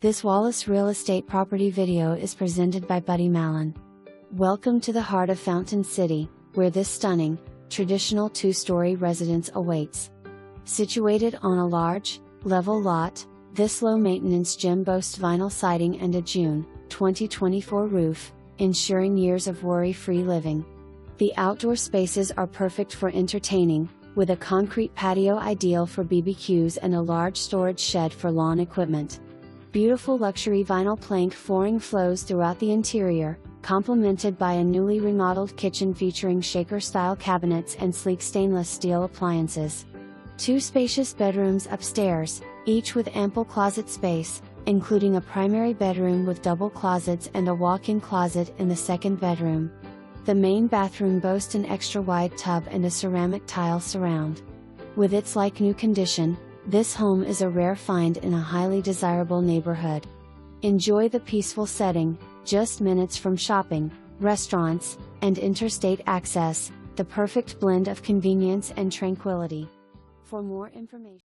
This Wallace Real Estate property video is presented by Buddy Malin. Welcome to the heart of Fountain City, where this stunning, traditional two-story residence awaits. Situated on a large, level lot, this low-maintenance gem boasts vinyl siding and a June 2024 roof, ensuring years of worry-free living. The outdoor spaces are perfect for entertaining, with a concrete patio ideal for BBQs and a large storage shed for lawn equipment. Beautiful luxury vinyl plank flooring flows throughout the interior, complemented by a newly remodeled kitchen featuring shaker-style cabinets and sleek stainless steel appliances. Two spacious bedrooms upstairs, each with ample closet space, including a primary bedroom with double closets and a walk-in closet in the second bedroom. The main bathroom boasts an extra-wide tub and a ceramic tile surround. With its like-new condition, this home is a rare find in a highly desirable neighborhood. Enjoy the peaceful setting, just minutes from shopping, restaurants, and interstate access, the perfect blend of convenience and tranquility. For more information